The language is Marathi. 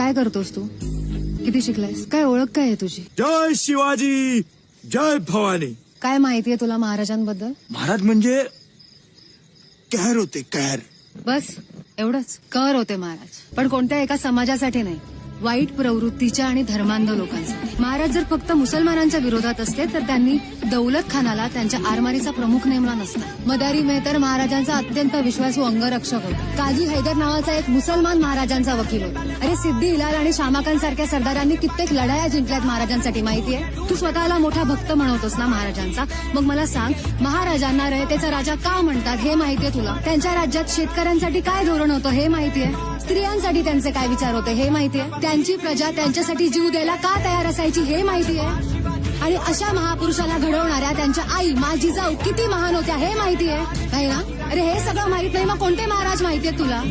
काय करतोस तू? किती शिकलायस? काय ओळख काय आहे तुझी? जय शिवाजी, जय भवानी. काय माहितीये तुला महाराजांबद्दल? महाराज म्हणजे कहर होते, कहर. बस एवढंच. कर होते महाराज, पण कोणत्या एका समाजासाठी नाही, वाईट प्रवृत्तीच्या आणि धर्मांध लोकांसाठी. महाराज जर फक्त मुसलमानांच्या विरोधात असते तर त्यांनी दौलत खानाला त्यांच्या आरमारीचा प्रमुख नेमला नसता. मदारी मेहतर महाराजांचा अत्यंत विश्वासू अंगरक्षक होता. काजी हैदर नावाचा एक मुसलमान महाराजांचा वकील होता. अरे सिद्धी हिलाल आणि शामाखान सारख्या सरदारांनी कित्येक लढाया जिंकल्यात महाराजांसाठी, माहितीये? तू स्वतःला मोठा भक्त म्हणवतोस ना महाराजांचा, मग मला सांग, महाराजांना रयतेचा राजा का म्हणतात हे माहितीये तुला? त्यांच्या राज्यात शेतकऱ्यांसाठी काय धोरण होतं हे माहितीये? स्त्रियांसाठी त्यांचे काय विचार होते हे माहितीये? त्यांची प्रजा त्यांच्यासाठी जीव द्यायला का तयार असायची हे माहितीये? आणि अशा महापुरुषाला घडवणाऱ्या त्यांच्या आई माझी जाऊ किती महान होत्या हे माहितीये? नाही ना? अरे हे सगळं माहित नाही, मग कोणते महाराज माहितीये तुला?